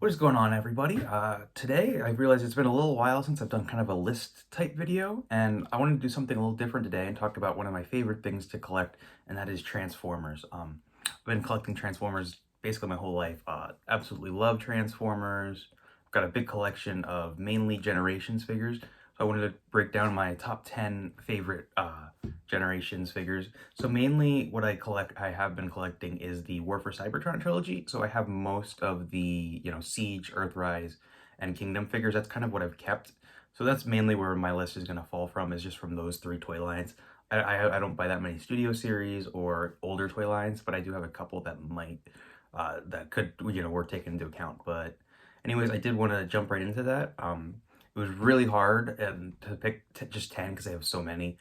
What is going on, everybody? Today I realized it's been a little while since I've done kind of a list type video, and I wanted to do something a little different today and talk about one of my favorite things to collect, and that is Transformers. I've been collecting Transformers basically my whole life. Absolutely love Transformers. I've got a big collection of mainly Generations figures, so I wanted to break down my top 10 favorite Generations figures. So mainly what I have been collecting is the War for Cybertron trilogy. So I have most of the, Siege, Earthrise, and Kingdom figures. That's kind of what I've kept. So that's mainly where my list is going to fall from, is just from those three toy lines. I don't buy that many Studio Series or older toy lines, but I do have a couple that might, that could, worth taking into account. But anyways, I did want to jump right into that. It was really hard and to pick just 10 because I have so many.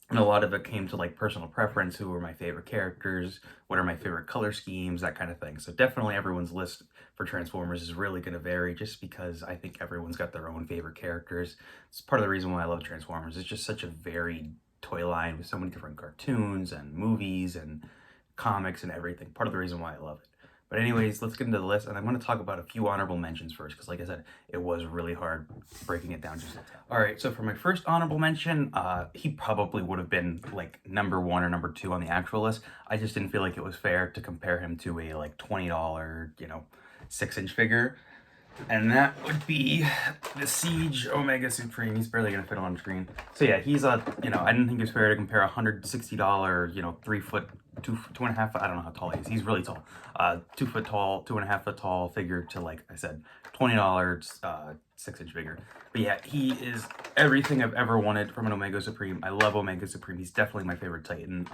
And a lot of it came to like personal preference, who were my favorite characters, what are my favorite color schemes, that kind of thing. So definitely everyone's list for Transformers is really going to vary just because I think everyone's got their own favorite characters. It's part of the reason why I love Transformers. It's just such a varied toy line with so many different cartoons and movies and comics and everything. Part of the reason why I love it. But anyways, let's get into the list, and I'm going to talk about a few honorable mentions first, because like I said, it was really hard breaking it down just like that. All right, so for my first honorable mention, he probably would have been like number one or number two on the actual list. I just didn't feel like it was fair to compare him to a like $20, 6-inch figure. And that would be the Siege Omega Supreme. He's barely gonna fit on screen. So yeah, he's I didn't think it was fair to compare a $160, 3 foot, two and a half, I don't know how tall he is. He's really tall. 2 foot tall, 2.5 foot tall figure to, like I said, $20, 6-inch figure. But yeah, he is everything I've ever wanted from an Omega Supreme. I love Omega Supreme. He's definitely my favorite Titan.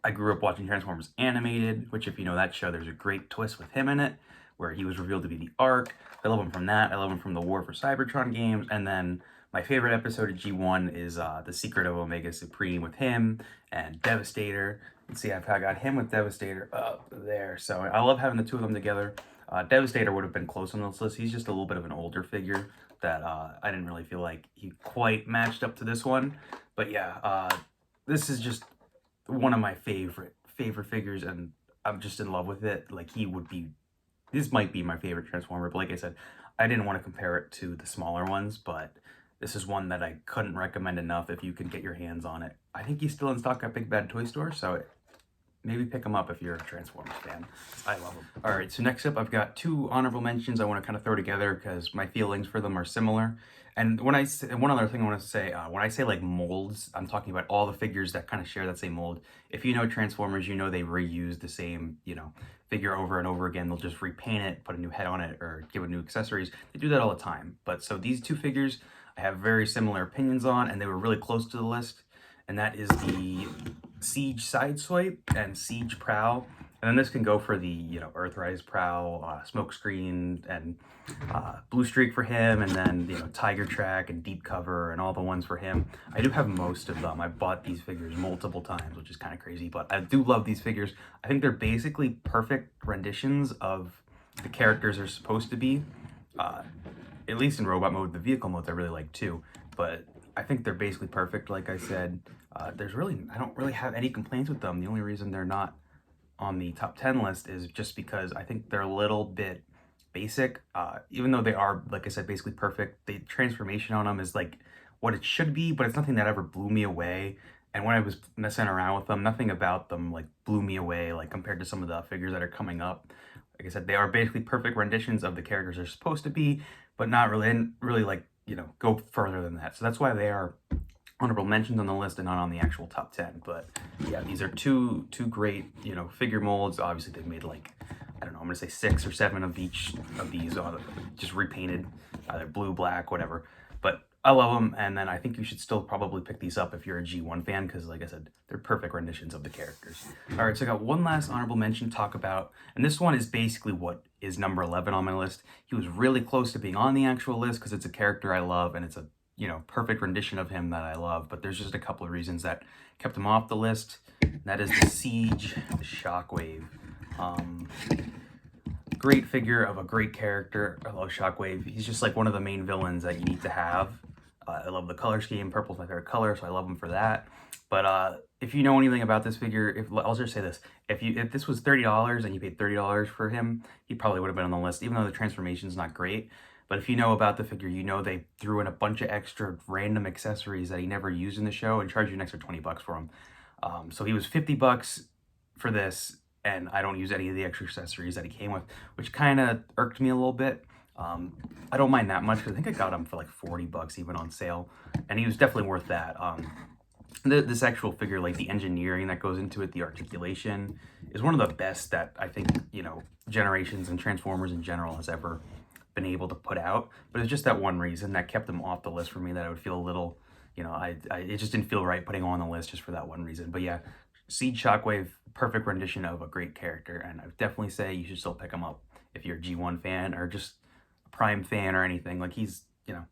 I grew up watching Transformers Animated, which, if you know that show, there's a great twist with him in it, where he was revealed to be the Ark. I love him from that. I love him from the War for Cybertron games. And then my favorite episode of G1 is The Secret of Omega Supreme with him and Devastator. You see, I've got him with Devastator up there. So I love having the two of them together. Devastator would have been close on this list. He's just a little bit of an older figure that I didn't really feel like he quite matched up to this one. But yeah, this is just one of my favorite figures, and I'm just in love with it. Like, this might be my favorite Transformer, but like I said, I didn't want to compare it to the smaller ones, but this is one that I couldn't recommend enough if you can get your hands on it. I think he's still in stock at Big Bad Toy Store, so maybe pick him up if you're a Transformers fan. I love them. All right, so next up, I've got two honorable mentions I want to kind of throw together because my feelings for them are similar. And one other thing I want to say, when I say like molds, I'm talking about all the figures that kind of share that same mold. If you know Transformers, you know they reuse the same, figure over and over again. They'll just repaint it, put a new head on it, or give it new accessories. They do that all the time. But so these two figures I have very similar opinions on, and they were really close to the list. And that is the Siege Sideswipe and Siege Prowl. And then this can go for the, Earthrise Prowl, Smokescreen, and Blue Streak for him, and then, Tiger Track and Deep Cover and all the ones for him. I do have most of them. I bought these figures multiple times, which is kind of crazy, but I do love these figures. I think they're basically perfect renditions of the characters they're supposed to be. At least in robot mode. The vehicle modes I really like too, but I think they're basically perfect. Like I said, I don't really have any complaints with them. The only reason they're not on the top 10 list is just because I think they're a little bit basic. Even though they are, like I said, basically perfect, the transformation on them is like what it should be, but it's nothing that ever blew me away. And when I was messing around with them, nothing about them like blew me away, like compared to some of the figures that are coming up. Like I said, they are basically perfect renditions of the characters they're supposed to be, but not really, and really like, go further than that. So that's why they are honorable mentions on the list and not on the actual top 10. But yeah, these are two great, figure molds. Obviously they've made like, I don't know, I'm gonna say 6 or 7 of each of these, just repainted, either blue, black, whatever. But I love them, and then I think you should still probably pick these up if you're a G1 fan, because like I said, they're perfect renditions of the characters. All right, so I got one last honorable mention to talk about, and this one is basically what is number 11 on my list. He was really close to being on the actual list because it's a character I love, and it's a, perfect rendition of him that I love, but there's just a couple of reasons that kept him off the list. That is the Siege Shockwave. Great figure of a great character. I love Shockwave. He's just like one of the main villains that you need to have. I love the color scheme. Purple's my favorite color, so I love him for that. But if you know anything about this figure, if I'll just say this, if this was $30 and you paid $30 for him, he probably would have been on the list, even though the transformation's not great. But if you know about the figure, you know they threw in a bunch of extra random accessories that he never used in the show and charged you an extra 20 bucks for him. So he was 50 bucks for this, and I don't use any of the extra accessories that he came with, which kind of irked me a little bit. I don't mind that much because I think I got him for like 40 bucks even on sale, and he was definitely worth that. This actual figure, like the engineering that goes into it, the articulation, is one of the best that I think, you know, Generations and Transformers in general has ever been able to put out. But it's just that one reason that kept them off the list for me, that I would feel a little, you know, it just didn't feel right putting them on the list just for that one reason. But yeah, Siege Shockwave, perfect rendition of a great character, and I would definitely say you should still pick him up if you're a G1 fan or just a Prime fan or anything. Like, he's, you know,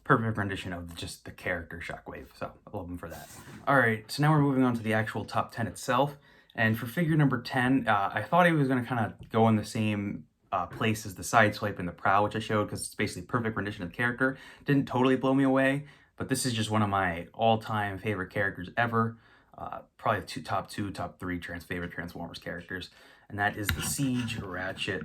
perfect rendition of just the character Shockwave, so I love him for that. All right, so now we're moving on to the actual top 10 itself, and for figure number 10, I thought he was going to kind of go in the same place as the Sideswipe and the Prowl, which I showed because it's basically perfect rendition of the character. Didn't totally blow me away, but this is just one of my all-time favorite characters ever. Probably top three favorite Transformers characters, and that is the Siege Ratchet.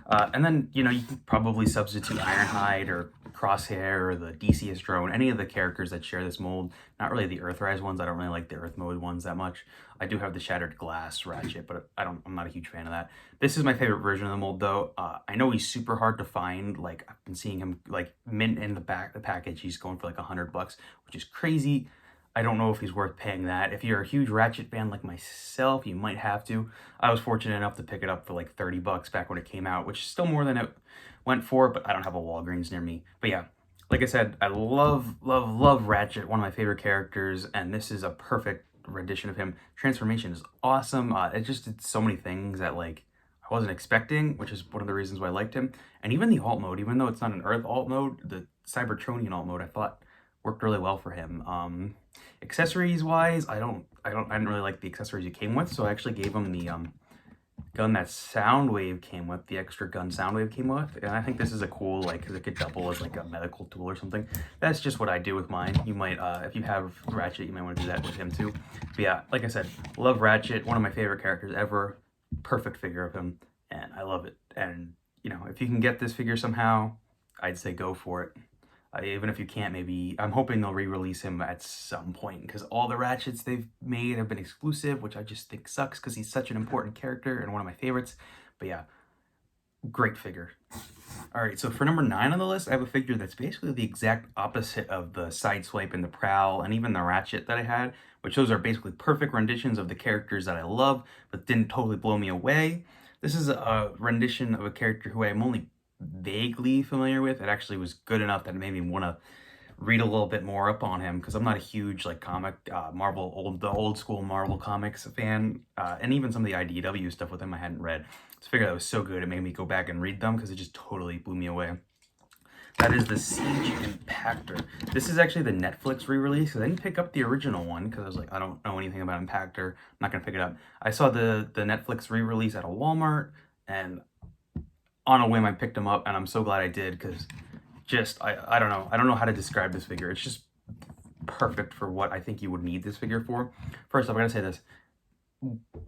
And then, you know, you can probably substitute Ironhide or Crosshair or the DCS Drone, any of the characters that share this mold. Not really the Earthrise ones. I don't really like the Earth mode ones that much. I do have the Shattered Glass Ratchet, but I'm not a huge fan of that. This is my favorite version of the mold, though. I know he's super hard to find. Like, I've been seeing him, like, mint in the package. He's going for like $100, which is crazy. I don't know if he's worth paying that. If you're a huge Ratchet fan like myself, you might have to. I was fortunate enough to pick it up for like 30 bucks back when it came out, which is still more than it went for, but I don't have a Walgreens near me. But yeah, like I said, I love Ratchet, one of my favorite characters, and this is a perfect rendition of him. Transformation is awesome. It just did so many things that, like, I wasn't expecting, which is one of the reasons why I liked him. And even the alt mode, even though it's not an Earth alt mode, the Cybertronian alt mode, I thought worked really well for him. Accessories wise, I didn't really like the accessories he came with, so I actually gave him the gun that Soundwave came with, the extra gun Soundwave came with, and I think this is a cool, like, because it could double as like a medical tool or something. That's just what I do with mine. You might, if you have Ratchet, you might want to do that with him too. But yeah, like I said, love Ratchet, one of my favorite characters ever, perfect figure of him, and I love it. And, you know, if you can get this figure somehow, I'd say go for it. Even if you can't, maybe, I'm hoping they'll re-release him at some point, because all the Ratchets they've made have been exclusive, which I just think sucks because he's such an important character and one of my favorites. But yeah, great figure. All right, so for number 9 on the list, I have a figure that's basically the exact opposite of the Sideswipe and the Prowl and even the Ratchet that I had, which those are basically perfect renditions of the characters that I love, but didn't totally blow me away. This is a rendition of a character who I'm only vaguely familiar with. It actually was good enough that it made me want to read a little bit more up on him, because I'm not a huge, like, comic Marvel, the old school Marvel comics fan, and even some of the IDW stuff with him I hadn't read. So I figured that was so good it made me go back and read them, because it just totally blew me away. That is the Siege Impactor. This is actually the Netflix re-release, because I didn't pick up the original one, because I was like, I don't know anything about Impactor, I'm not going to pick it up. I saw the Netflix re-release at a Walmart, and on a whim, I picked him up, and I'm so glad I did, because just, I don't know how to describe this figure. It's just perfect for what I think you would need this figure for. First off, I gotta say this,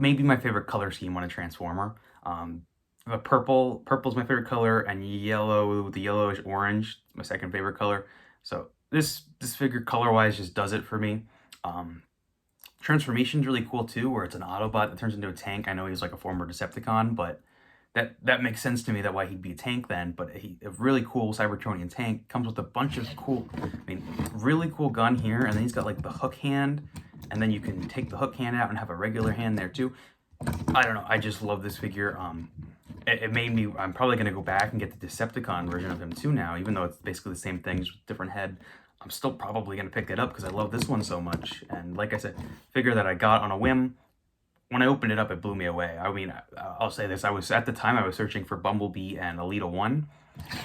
maybe my favorite color scheme on a Transformer. The purple's my favorite color, and yellow, the yellowish orange, my second favorite color. So this figure color-wise just does it for me. Transformation's really cool too, where it's an Autobot that turns into a tank. I know he's like a former Decepticon, but that makes sense to me, that why he'd be a tank then. But a really cool Cybertronian tank comes with a bunch of cool, really cool gun here, and then he's got like the hook hand, and then you can take the hook hand out and have a regular hand there too. I don't know, I just love this figure. It made me, I'm probably gonna go back and get the Decepticon version of him too now, even though it's basically the same thing, just different head. I'm still probably gonna pick it up because I love this one so much. And like I said, figure that I got on a whim. When I opened it up, it blew me away. I mean, I'll say this, at the time I was searching for Bumblebee and Alita 1,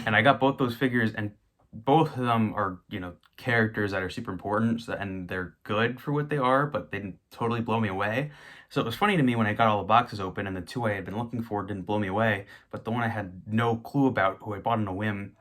and I got both those figures, and both of them are, you know, characters that are super important, and they're good for what they are, but they didn't totally blow me away. So it was funny to me when I got all the boxes open, and the two I had been looking for didn't blow me away, but the one I had no clue about, who I bought on a whim,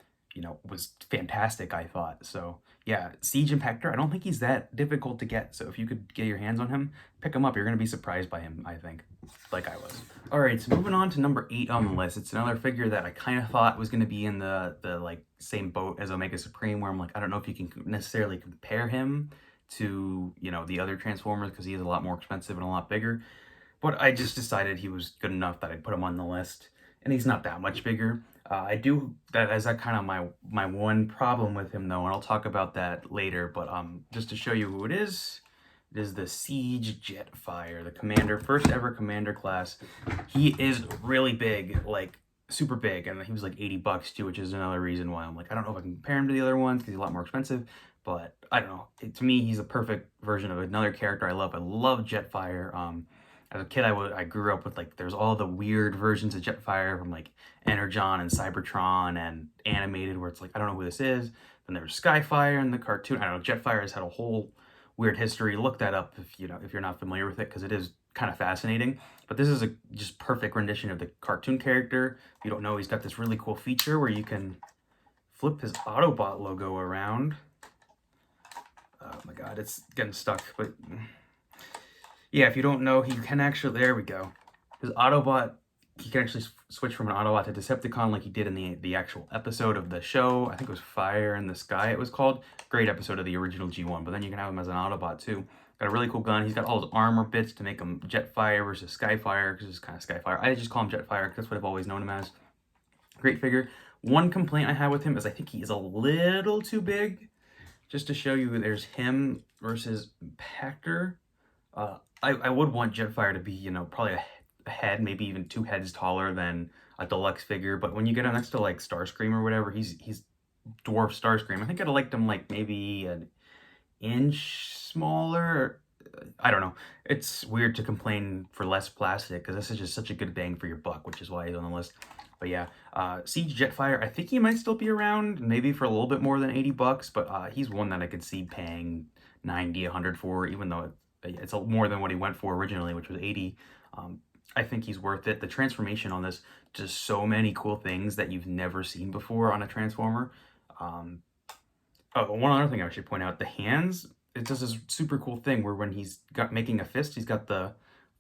was fantastic, I thought. So yeah, Siege Impactor, I don't think he's that difficult to get. So if you could get your hands on him, pick him up. You're going to be surprised by him, I think, like I was. All right, so moving on to number 8 on the list. It's another figure that I kind of thought was going to be in the like same boat as Omega Supreme, where I'm like, I don't know if you can necessarily compare him to, the other Transformers because he is a lot more expensive and a lot bigger. But I just decided he was good enough that I'd put him on the list, and he's not that much bigger. I do that as that kind of my one problem with him though, and I'll talk about that later. But just to show you who it is the Siege Jetfire, the commander, first ever commander class. He is really big, like super big, and he was like 80 bucks too, which is another reason why I'm like, I don't know if I can compare him to the other ones because he's a lot more expensive. But I don't know. To me, he's a perfect version of another character I love. I love Jetfire. As a kid, I grew up with like there's all the weird versions of Jetfire from like Energon and Cybertron and animated where it's like I don't know who this is. Then there's Skyfire in the cartoon. I don't know. Jetfire has had a whole weird history. Look that up if you're not familiar with it because it is kind of fascinating. But this is a just perfect rendition of the cartoon character. If you don't know, he's got this really cool feature where you can flip his Autobot logo around. Oh my god, it's getting stuck, but yeah, if you don't know, he can actually, there we go. His Autobot, he can actually switch from an Autobot to Decepticon like he did in the actual episode of the show. I think it was Fire in the Sky it was called. Great episode of the original G1, but then you can have him as an Autobot too. Got a really cool gun. He's got all his armor bits to make him Jetfire versus Skyfire, because it's kind of Skyfire. I just call him Jetfire because that's what I've always known him as. Great figure. One complaint I have with him is I think he is a little too big. Just to show you, there's him versus Impactor. I would want Jetfire to be, probably a head, maybe even 2 heads taller than a deluxe figure. But when you get him next to like Starscream or whatever, he's dwarf Starscream. I think I'd have liked him like maybe an inch smaller. I don't know. It's weird to complain for less plastic because this is just such a good bang for your buck, which is why he's on the list. But yeah, Siege Jetfire, I think he might still be around, maybe for a little bit more than 80 bucks, but he's one that I could see paying 90, 100 for, even though it's more than what he went for originally, which was 80. I think he's worth it. The transformation on this, just so many cool things that you've never seen before on a Transformer. Oh, one other thing I should point out, the hands, it does this super cool thing where when he's making a fist, he's got the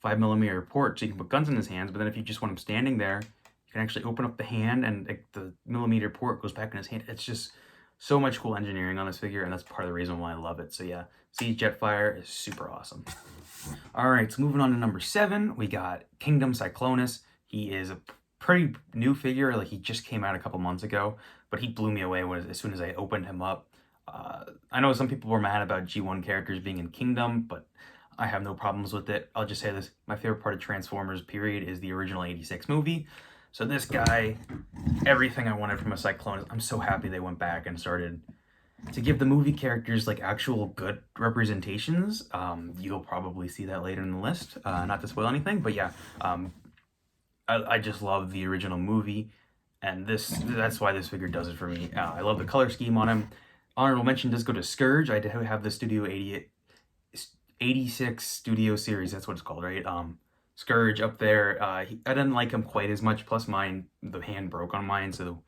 5mm port, so you can put guns in his hands, but then if you just want him standing there, you can actually open up the hand and the millimeter port goes back in his hand. It's just so much cool engineering on this figure, and that's part of the reason why I love it. So yeah, Siege Jetfire is super awesome. All right, so moving on to number 7, we got Kingdom Cyclonus. He is a pretty new figure, like he just came out a couple months ago, but he blew me away as soon as I opened him up. I know some people were mad about G1 characters being in Kingdom, but I have no problems with it. I'll just say this, my favorite part of Transformers, period, is the original 86 movie. So this guy, everything I wanted from a Cyclonus. I'm so happy they went back and started to give the movie characters like actual good representations. You'll probably see that later in the list, not to spoil anything, but yeah, I just love the original movie, and that's why this figure does it for me. I love the color scheme on him. Honorable mention does go to Scourge. I did have the Studio 86 Studio Series, that's what it's called, right? Scourge up there. I didn't like him quite as much, plus the hand broke on mine, so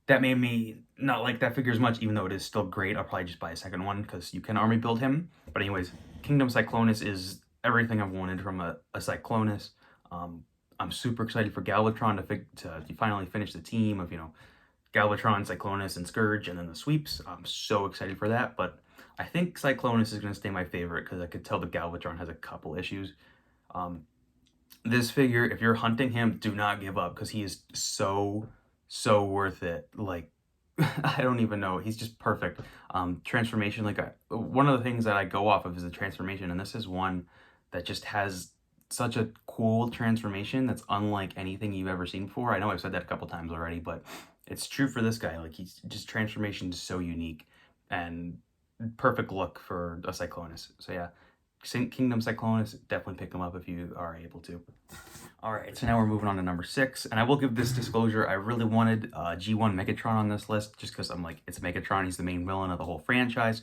that made me not like that figure as much, even though it is still great. I'll probably just buy a second one because you can army build him. But anyways, Kingdom Cyclonus is everything I've wanted from a Cyclonus. I'm super excited for Galvatron to finally finish the team of, Galvatron, Cyclonus, and Scourge, and then the sweeps. I'm so excited for that, but I think Cyclonus is going to stay my favorite because I could tell the Galvatron has a couple issues. This figure, if you're hunting him, do not give up because he is so worth it. Like, I don't even know. He's just perfect. Transformation, one of the things that I go off of is the transformation, and this is one that just has such a cool transformation that's unlike anything you've ever seen before. I know I've said that a couple times already, but it's true for this guy. Like, he's just, transformation is so unique and perfect look for a Cyclonus. So yeah, Kingdom Cyclonus, definitely pick him up if you are able to. All right, so now we're moving on to number 6, and I will give this disclosure. I really wanted G1 Megatron on this list just because I'm like, it's Megatron. He's the main villain of the whole franchise.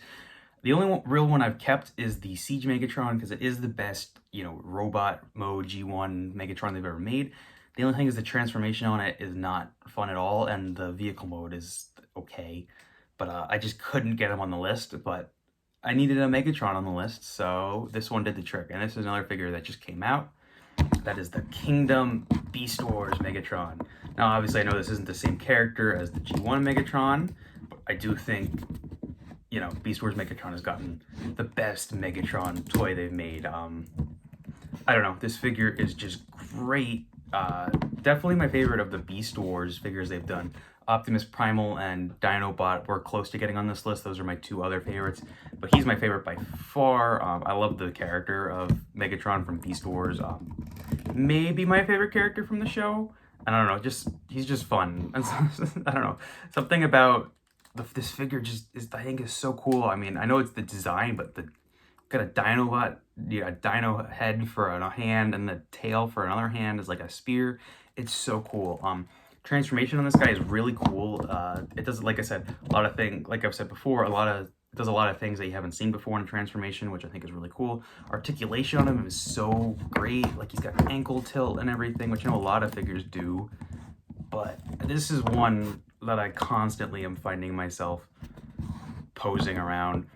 The only real one I've kept is the Siege Megatron because it is the best, robot mode G1 Megatron they've ever made. The only thing is the transformation on it is not fun at all, and the vehicle mode is okay. But I just couldn't get him on the list, but I needed a Megatron on the list, so this one did the trick. And this is another figure that just came out. That is the Kingdom Beast Wars Megatron. Now, obviously, I know this isn't the same character as the G1 Megatron, but I do think, you know, Beast Wars Megatron has gotten the best Megatron toy they've made. I don't know, this figure is just great. Definitely my favorite of the Beast Wars figures they've done. Optimus Primal and Dinobot were close to getting on this list. Those are my two other favorites, but he's my favorite by far. I love the character of Megatron from Beast Wars. Maybe my favorite character from the show. I don't know, he's just fun. And I don't know, something about this figure I think is so cool. I mean, I know it's the design, but got a Dinobot, a dino head for a hand, and the tail for another hand is like a spear. It's so cool. Transformation on this guy is really cool. It does, like I said, a lot of things, like I've said before, it does a lot of things that you haven't seen before in a transformation, which I think is really cool. Articulation on him is so great. Like, he's got ankle tilt and everything, which I know a lot of figures do. But this is one that I constantly am finding myself posing around.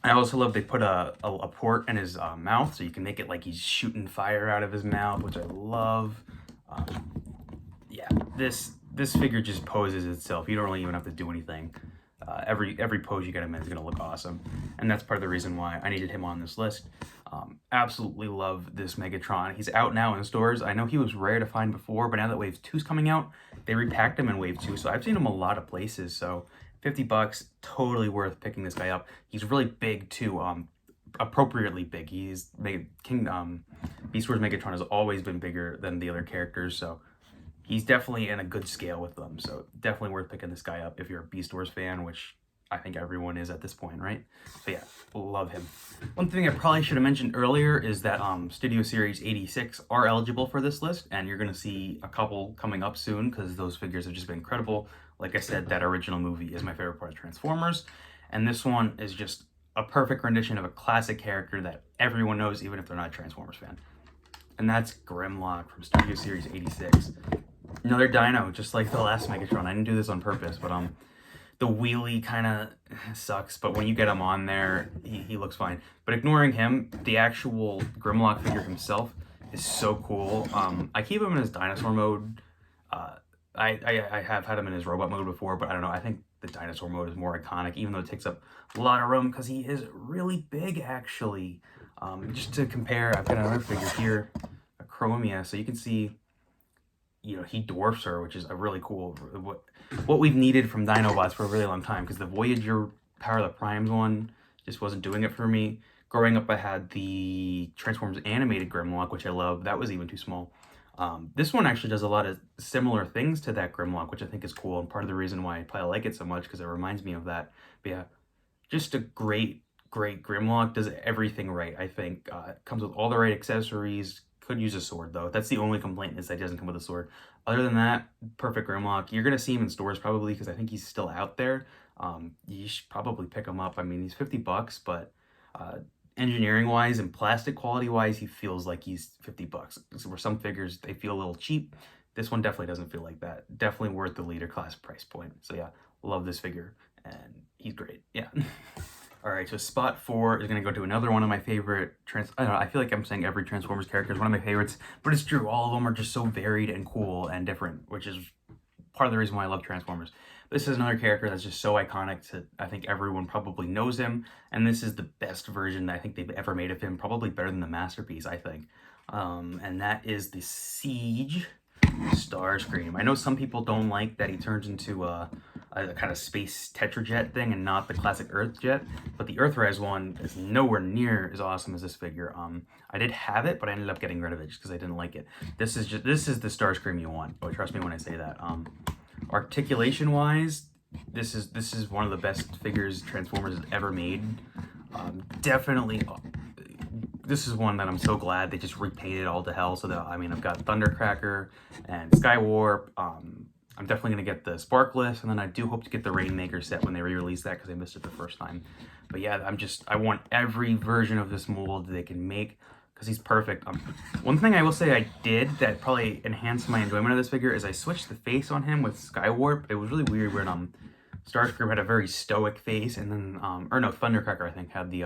I also love they put a port in his mouth, so you can make it like he's shooting fire out of his mouth, which I love. Yeah, this figure just poses itself. You don't really even have to do anything. Every pose you get him in is going to look awesome, and that's part of the reason why I needed him on this list. Absolutely love this Megatron. He's out now in stores. I know he was rare to find before, but now that Wave 2's coming out, they repacked him in Wave 2, so I've seen him a lot of places, so $50, totally worth picking this guy up. He's really big too, appropriately big. Beast Wars Megatron has always been bigger than the other characters, so he's definitely in a good scale with them. So definitely worth picking this guy up if you're a Beast Wars fan, which I think everyone is at this point, right? So yeah, love him. One thing I probably should have mentioned earlier is that Studio Series 86 are eligible for this list, and you're going to see a couple coming up soon because those figures have just been incredible. Like I said, that original movie is my favorite part of Transformers, and this one is just a perfect rendition of a classic character that everyone knows, even if they're not a Transformers fan. And that's Grimlock from Studio Series 86. Another dino, just like the last Megatron. I didn't do this on purpose, but the wheelie kind of sucks, but when you get him on there, he looks fine. But ignoring him, the actual Grimlock figure himself is so cool. I keep him in his dinosaur mode. I have had him in his robot mode before, but I don't know. I think the dinosaur mode is more iconic, even though it takes up a lot of room because he is really big, actually. Just to compare, I've got another figure here, a Chromia, so you can see, you know, he dwarfs her, which is a really cool, what we've needed from Dinobots for a really long time, because the Voyager Power of the Primes one just wasn't doing it for me. Growing up, I had the Transformers animated Grimlock, which I love. That was even too small. This one actually does a lot of similar things to that Grimlock, which I think is cool, and part of the reason why I probably like it so much, because it reminds me of that. But yeah, just a great Grimlock. Does everything right, I think. Comes with all the right accessories. Could use a sword, though. That's the only complaint, is that he doesn't come with a sword. Other than that, perfect Grimlock. You're going to see him in stores probably, because I think he's still out there. You should probably pick him up. I mean, he's $50, but engineering-wise and plastic quality-wise, he feels like he's $50. So for some figures, they feel a little cheap. This one definitely doesn't feel like that. Definitely worth the leader class price point. So yeah, love this figure, and he's great. Yeah. All right, so spot 4 is going to go to another one of my favorite I don't know, I feel like I'm saying every Transformers character is one of my favorites, but it's true. All of them are just so varied and cool and different, which is part of the reason why I love Transformers. This is another character that's just so iconic to, I think everyone probably knows him, and this is the best version that I think they've ever made of him, probably better than the Masterpiece, I think. And that is the Siege Starscream. I know some people don't like that he turns into a kind of space Tetrajet thing and not the classic Earth jet, but the Earthrise one is nowhere near as awesome as this figure. I did have it, but I ended up getting rid of it just because I didn't like it. This is the Starscream you want. Oh, trust me when I say that. Articulation wise, this is one of the best figures Transformers has ever made. Definitely. This is one that I'm so glad they just repainted all to hell. So that, I mean, I've got Thundercracker and Skywarp. I'm definitely going to get the Sparkless, and then I do hope to get the Rainmaker set when they re-release that, because I missed it the first time. But yeah, I want every version of this mold they can make. because he's perfect. One thing I will say I did that probably enhanced my enjoyment of this figure is I switched the face on him with Skywarp. It was really weird when Starscream had a very stoic face, and then or no, Thundercracker I think had the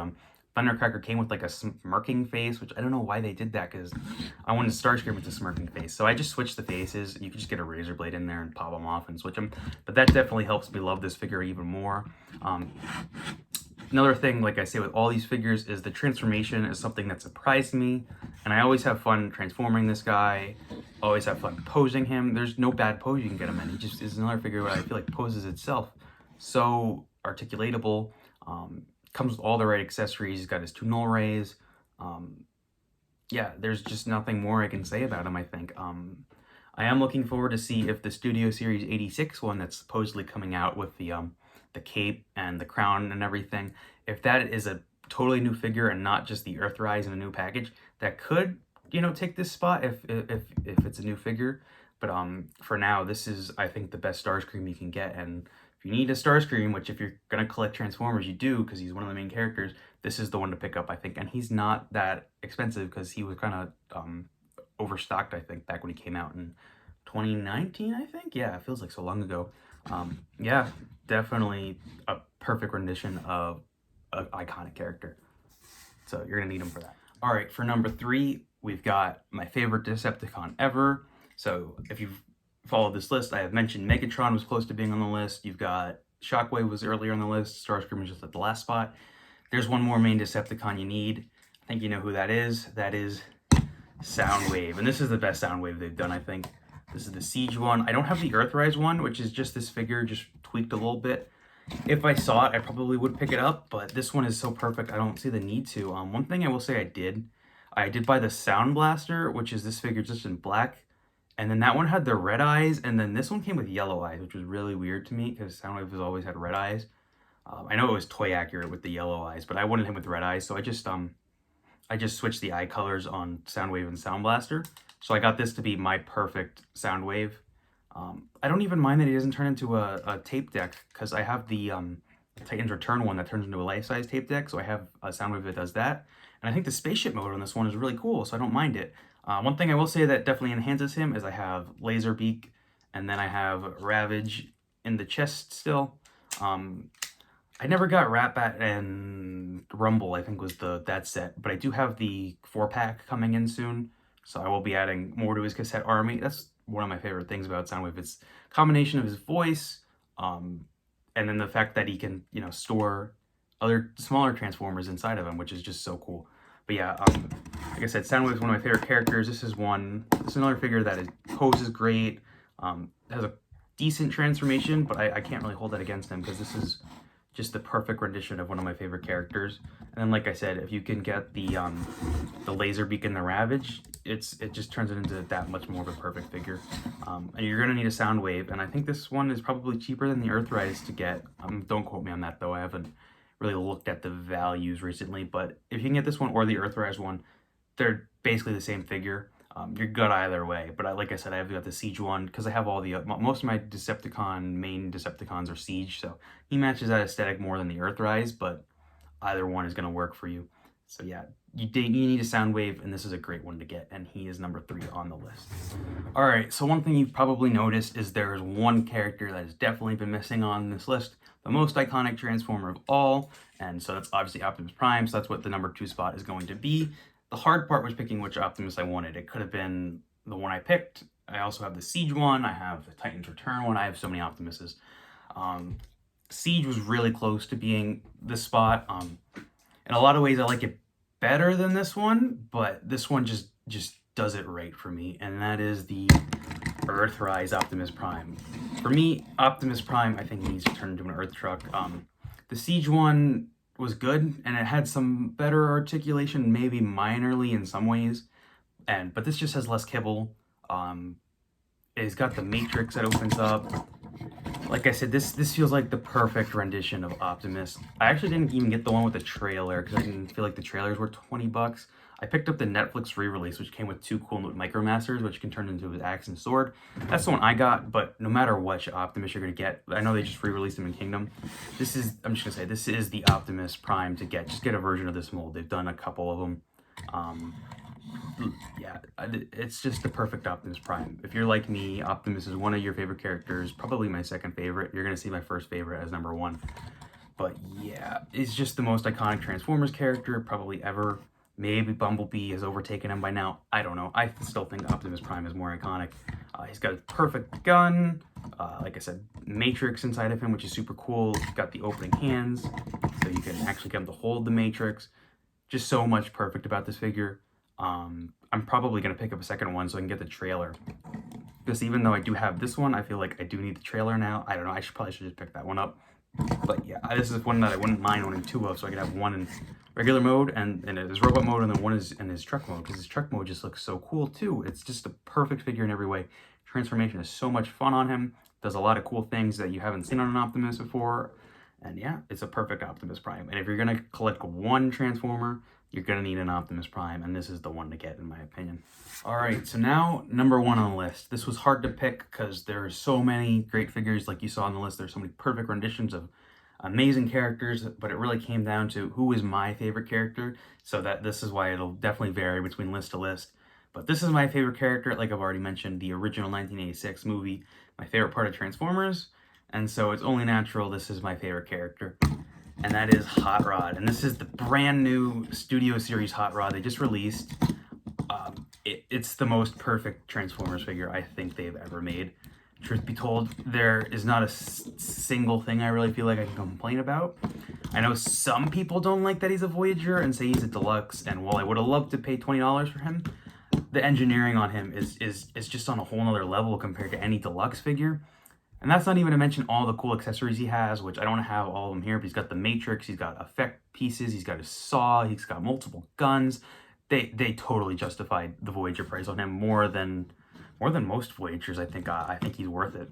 Thundercracker came with like a smirking face, which I don't know why they did that, because I wanted Starscream with a smirking face. So I just switched the faces. You could just get a razor blade in there and pop them off and switch them. But that definitely helps me love this figure even more. Another thing, like I say with all these figures, is the transformation is something that surprised me. And I always have fun transforming this guy. Always have fun posing him. There's no bad pose you can get him in. He just is another figure where I feel like poses itself so articulatable. Comes with all the right accessories. He's got his 2 null rays. Yeah, there's just nothing more I can say about him, I think. I am looking forward to see if the Studio Series 86 one that's supposedly coming out with the cape and the crown and everything, if that is a totally new figure and not just the Earthrise in a new package, that could, you know, take this spot if it's a new figure. But for now, this is, I think, the best Starscream you can get. And if you need a Starscream, which if you're going to collect Transformers, you do, because he's one of the main characters, this is the one to pick up, I think. And he's not that expensive, because he was kind of overstocked, I think, back when he came out in 2019, I think? Yeah, it feels like so long ago. Yeah, definitely a perfect rendition of an iconic character. So you're going to need him for that. All right, for number 3, we've got my favorite Decepticon ever. So if you've followed this list, I have mentioned Megatron was close to being on the list. You've got Shockwave was earlier on the list. Starscream was just at the last spot. There's one more main Decepticon you need. I think you know who that is. That is Soundwave. And this is the best Soundwave they've done, I think. This is the Siege one. I don't have the Earthrise one, which is just this figure, just tweaked a little bit. If I saw it, I probably would pick it up, but this one is so perfect, I don't see the need to. One thing I will say I did buy the Sound Blaster, which is this figure just in black. And then that one had the red eyes, and then this one came with yellow eyes, which was really weird to me, because Soundwave has always had red eyes. I know it was toy accurate with the yellow eyes, but I wanted him with red eyes, so I just switched the eye colors on Soundwave and Sound Blaster. So I got this to be my perfect Soundwave. I don't even mind that he doesn't turn into a tape deck, because I have the Titans Return one that turns into a life-size tape deck, so I have a Soundwave that does that. And I think the spaceship mode on this one is really cool, so I don't mind it. One thing I will say that definitely enhances him is I have Laserbeak, and then I have Ravage in the chest still. I never got Ratbat and Rumble, I think was that set, but I do have the 4-pack coming in soon, so I will be adding more to his cassette army. That's one of my favorite things about Soundwave. It's a combination of his voice, and then the fact that he can, you know, store other smaller Transformers inside of him, which is just so cool. But yeah, like I said, Soundwave is one of my favorite characters. This is another figure that poses great, has a decent transformation, but I can't really hold that against him, because this is just the perfect rendition of one of my favorite characters. And then, like I said, if you can get the Laserbeak and the Ravage, it just turns it into that much more of a perfect figure. And you're gonna need a Soundwave, and I think this one is probably cheaper than the Earthrise to get. Don't quote me on that though. I haven't really looked at the values recently, but if you can get this one or the Earthrise one, they're basically the same figure. You're good either way, but like I said, I've got the Siege one because I have all the most of my main Decepticons are Siege, so he matches that aesthetic more than the Earthrise, but either one is going to work for you. So yeah, you need a Soundwave, and this is a great one to get, and he is number 3 on the list. All right, so one thing you've probably noticed is there's one character that has definitely been missing on this list, the most iconic Transformer of all, and so that's obviously Optimus Prime, so that's what the number 2 spot is going to be. The hard part was picking which Optimus I wanted. It could have been the one I picked. I also have the Siege one. I have the Titans Return one. I have so many Optimuses. Siege was really close to being this spot. In a lot of ways, I like it better than this one, but this one just does it right for me, and that is the Earthrise Optimus Prime. For me, Optimus Prime, I think, needs to turn into an Earth truck. The Siege one was good, and it had some better articulation, maybe minorly in some ways, but this just has less kibble. It's got the Matrix that opens up. Like I said, this feels like the perfect rendition of Optimus. I actually didn't even get the one with the trailer because I didn't feel like the trailers were $20. I picked up the Netflix re-release, which came with 2 cool Micromasters, which can turn into his axe and sword. That's the one I got, but no matter what Optimus you're going to get, I know they just re-released him in Kingdom. I'm just going to say, this is the Optimus Prime to get. Just get a version of this mold. They've done a couple of them. Yeah, it's just the perfect Optimus Prime. If you're like me, Optimus is one of your favorite characters, probably my second favorite. You're gonna see my first favorite as number one. But yeah, he's just the most iconic Transformers character probably ever. Maybe Bumblebee has overtaken him by now. I don't know. I still think Optimus Prime is more iconic. He's got a perfect gun. Like I said, Matrix inside of him, which is super cool. He's got the opening hands, so you can actually get him to hold the Matrix. Just so much perfect about this figure. I'm probably going to pick up a second one so I can get the trailer. Because even though I do have this one, I feel like I do need the trailer now. I don't know. I probably should just pick that one up. But yeah, this is one that I wouldn't mind owning two of, so I could have one in regular mode and in his robot mode, and then one is in his truck mode, because his truck mode just looks so cool too. It's just a perfect figure in every way. Transformation is so much fun on him. Does a lot of cool things that you haven't seen on an Optimus before. And yeah, it's a perfect Optimus Prime. And if you're going to collect one Transformer, you're going to need an Optimus Prime, and this is the one to get, in my opinion. All right, so now number one on the list. This was hard to pick because there are so many great figures like you saw on the list. There's so many perfect renditions of amazing characters, but it really came down to who is my favorite character. So that this is why it'll definitely vary between list to list. But this is my favorite character, like I've already mentioned, the original 1986 movie, my favorite part of Transformers. And so it's only natural this is my favorite character. And that is Hot Rod. And this is the brand new Studio Series Hot Rod they just released. It's the most perfect Transformers figure I think they've ever made. Truth be told, there is not a single thing I really feel like I can complain about. I know some people don't like that he's a Voyager and say he's a deluxe, and while I would have loved to pay $20 for him, the engineering on him is just on a whole nother level compared to any deluxe figure. And that's not even to mention all the cool accessories he has, which I don't have all of them here, but he's got the Matrix, he's got effect pieces, he's got his saw, he's got multiple guns. They totally justified the Voyager price on him more than most Voyagers. I think he's worth it.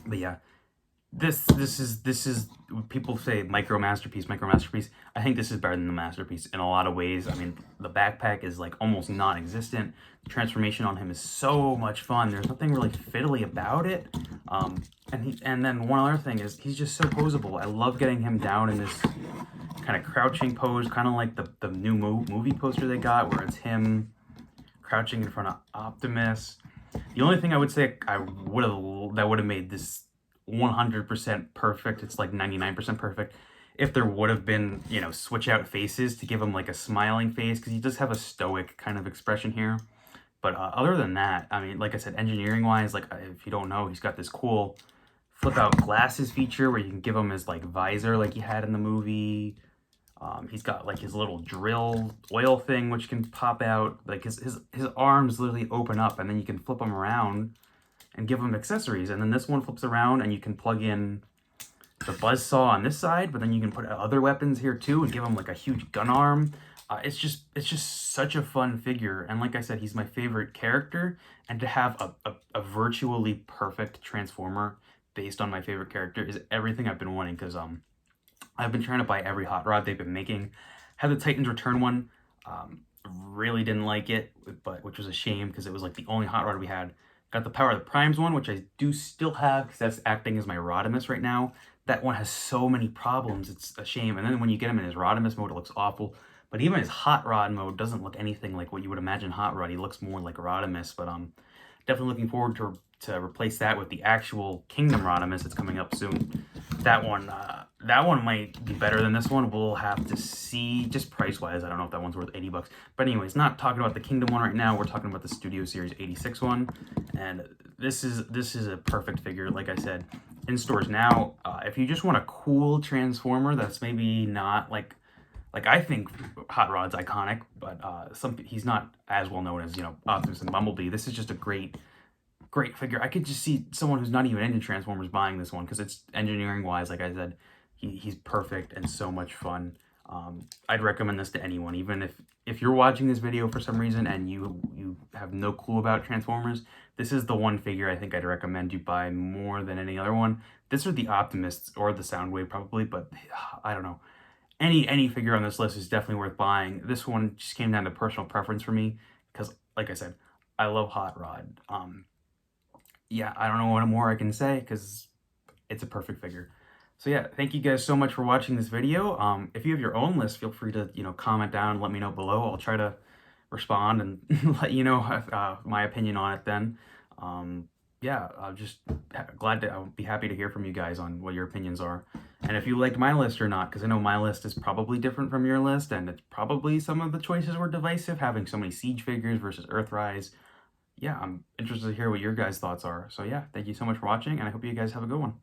But yeah, this is people say micro masterpiece. I think this is better than the masterpiece in a lot of ways. I mean, the backpack is like almost non-existent. The transformation on him is so much fun. There's nothing really fiddly about it. And then one other thing is he's just so poseable. I love getting him down in this kind of crouching pose, kind of like the new movie poster they got, where it's him crouching in front of Optimus. The only thing I would say that would have made this 100% perfect, it's like 99% perfect, if there would have been, switch out faces to give him like a smiling face, because he does have a stoic kind of expression here. But other than that, I mean, like I said, engineering wise, like if you don't know, he's got this cool flip out glasses feature where you can give him his like visor like he had in the movie. He's got like his little drill oil thing which can pop out. Like his arms literally open up, and then you can flip them around and give him accessories. And then this one flips around and you can plug in the buzzsaw on this side, but then you can put other weapons here too and give him like a huge gun arm. It's just such a fun figure. And like I said, he's my favorite character. And to have a virtually perfect Transformer based on my favorite character is everything I've been wanting, because I've been trying to buy every Hot Rod they've been making. Had the Titans Return one. Really didn't like it, which was a shame because it was like the only Hot Rod we had. Got the Power of the Primes one, which I do still have because that's acting as my Rodimus right now. That one has so many problems, it's a shame. And then when you get him in his Rodimus mode, it looks awful. But even his Hot Rod mode doesn't look anything like what you would imagine Hot Rod. He looks more like Rodimus, but definitely looking forward to replace that with the actual Kingdom Rodimus that's coming up soon. That one might be better than this one. We'll have to see, just price-wise. I don't know if that one's worth $80. But anyways, not talking about the Kingdom one right now. We're talking about the Studio Series 86 one. And this is a perfect figure, like I said, in stores now. If you just want a cool Transformer that's maybe not like I think Hot Rod's iconic, but he's not as well known as, Optimus and Bumblebee. This is just a great figure. I could just see someone who's not even into Transformers buying this one, because it's engineering wise, like I said, he's perfect and so much fun. I'd recommend this to anyone, even if you're watching this video for some reason and you have no clue about Transformers. This is the one figure I think I'd recommend you buy more than any other one. This or the Optimists or the Soundwave probably, but I don't know. Any figure on this list is definitely worth buying. This one just came down to personal preference for me because, like I said, I love Hot Rod. Yeah, I don't know what more I can say because it's a perfect figure. So yeah, thank you guys so much for watching this video. If you have your own list, feel free to, comment down and let me know below. I'll try to respond and let you know my opinion on it then. Yeah, I'll just I'll be happy to hear from you guys on what your opinions are. And if you liked my list or not, because I know my list is probably different from your list, and it's probably some of the choices were divisive, having so many siege figures versus Earthrise. Yeah, I'm interested to hear what your guys' thoughts are. So yeah, thank you so much for watching, and I hope you guys have a good one.